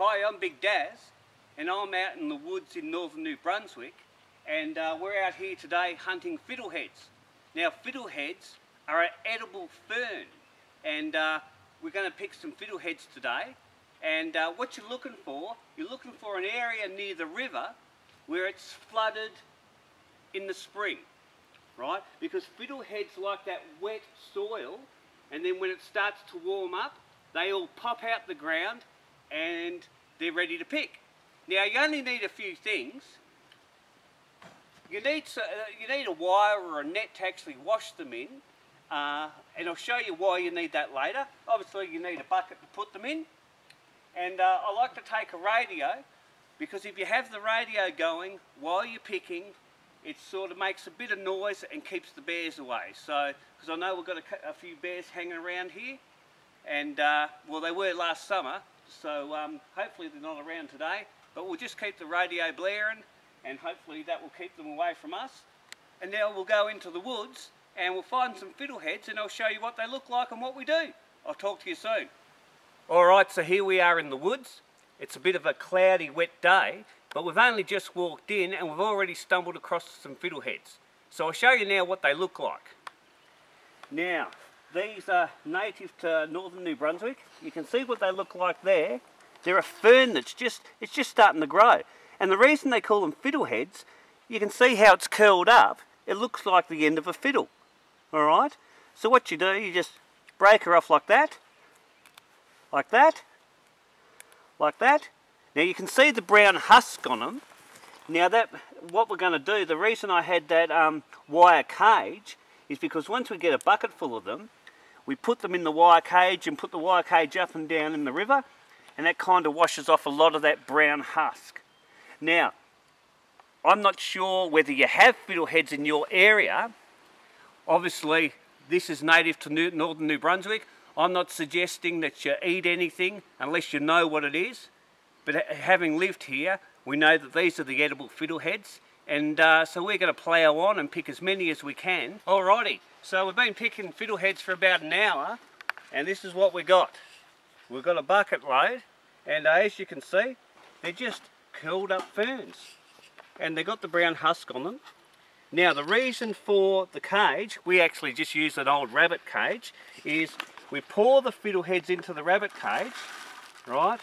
Hi, I'm Bigdaz, and I'm out in the woods in northern New Brunswick, and we're out here today hunting fiddleheads. Now, fiddleheads are an edible fern, and we're going to pick some fiddleheads today. And what you're looking for an area near the river where it's flooded in the spring, right? Because fiddleheads like that wet soil, and then when it starts to warm up, they all pop out the ground and they're ready to pick. Now, you only need a few things. You need a wire or a net to actually wash them in, and I'll show you why you need that later. Obviously, you need a bucket to put them in, and I like to take a radio, because if you have the radio going while you're picking, it sort of makes a bit of noise and keeps the bears away. So, because I know we've got a few bears hanging around here, and well, they were last summer, so hopefully they're not around today, but we'll just keep the radio blaring, and hopefully that will keep them away from us. And now we'll go into the woods and we'll find some fiddleheads, and I'll show you what they look like and what we do. I'll talk to you soon. Alright, so here we are in the woods. It's a bit of a cloudy, wet day, but we've only just walked in and we've already stumbled across some fiddleheads. So I'll show you now what they look like. Now, these are native to northern New Brunswick. You can see what they look like there. They're a fern that's just starting to grow. And the reason they call them fiddleheads, you can see how it's curled up. It looks like the end of a fiddle. Alright? So what you do, you just break her off like that. Like that. Like that. Now you can see the brown husk on them. Now what we're going to do, the reason I had that wire cage is because once we get a bucket full of them, we put them in the wire cage and put the wire cage up and down in the river, and that kind of washes off a lot of that brown husk. Now, I'm not sure whether you have fiddleheads in your area. Obviously, this is native to northern New Brunswick. I'm not suggesting that you eat anything unless you know what it is, but having lived here, we know that these are the edible fiddleheads, and so we're going to plough on and pick as many as we can. Alrighty, so we've been picking fiddleheads for about an hour, and this is what we got. We've got a bucket load, and as you can see, they're just curled up ferns, and they've got the brown husk on them. Now, the reason for the cage, we actually just use an old rabbit cage, is we pour the fiddleheads into the rabbit cage, right?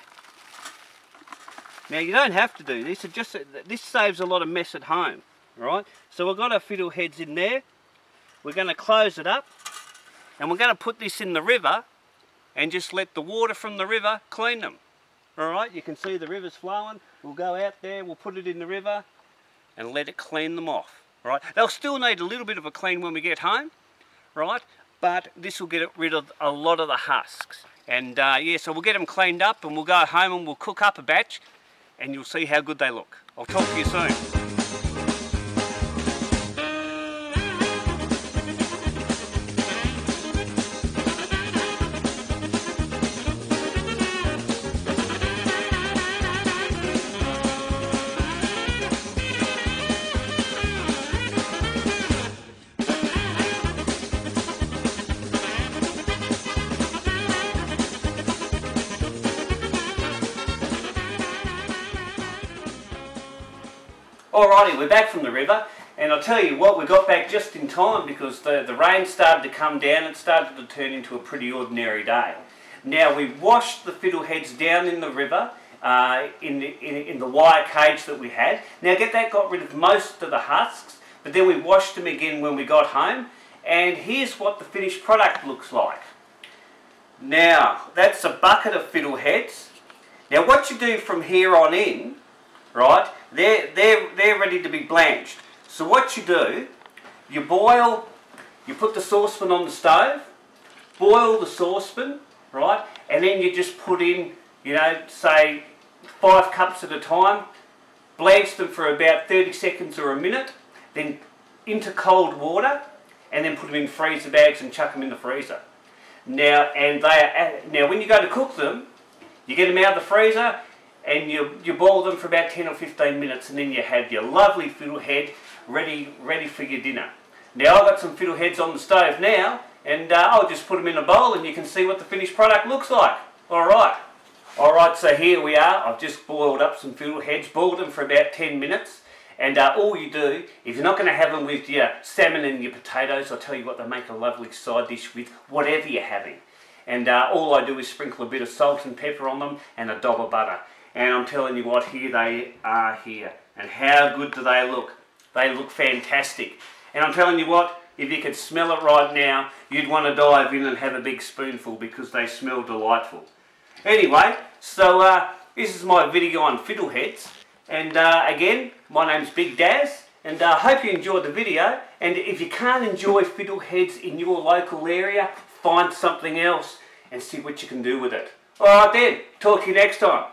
Now, you don't have to do this, this saves a lot of mess at home, right? So we've got our fiddleheads in there. We're going to close it up, and we're going to put this in the river and just let the water from the river clean them. Alright, you can see the river's flowing. We'll go out there, we'll put it in the river and let it clean them off. Right? They'll still need a little bit of a clean when we get home, right? But this will get rid of a lot of the husks. And yeah, so we'll get them cleaned up and we'll go home and we'll cook up a batch, and you'll see how good they look. I'll talk to you soon. Alrighty, we're back from the river, and I'll tell you what, we got back just in time because the rain started to come down. It started to turn into a pretty ordinary day. Now, we washed the fiddleheads down in the river in the wire cage that we had. Now, that got rid of most of the husks, but then we washed them again when we got home, and here's what the finished product looks like. Now, that's a bucket of fiddleheads. Now, what you do from here on in, right, they're ready to be blanched. So what you do, you put the saucepan on the stove, boil the saucepan, right, and then you just put in, you know, say 5 cups at a time, blanch them for about 30 seconds or a minute, then into cold water, and then put them in freezer bags and chuck them in the freezer. Now, when you go to cook them, you get them out of the freezer, and you boil them for about 10 or 15 minutes, and then you have your lovely fiddlehead ready for your dinner. Now, I've got some fiddleheads on the stove now, and I'll just put them in a bowl and you can see what the finished product looks like. Alright. Alright, so here we are. I've just boiled up some fiddleheads, boiled them for about 10 minutes. And all you do, if you're not going to have them with your salmon and your potatoes, I'll tell you what, they make a lovely side dish with whatever you're having. And all I do is sprinkle a bit of salt and pepper on them and a dob of butter. And I'm telling you what, here they are here. And how good do they look? They look fantastic. And I'm telling you what, if you could smell it right now, you'd want to dive in and have a big spoonful because they smell delightful. Anyway, so this is my video on fiddleheads. And again, my name's Bigdaz, and I hope you enjoyed the video. And if you can't enjoy fiddleheads in your local area, find something else and see what you can do with it. Alright then, talk to you next time.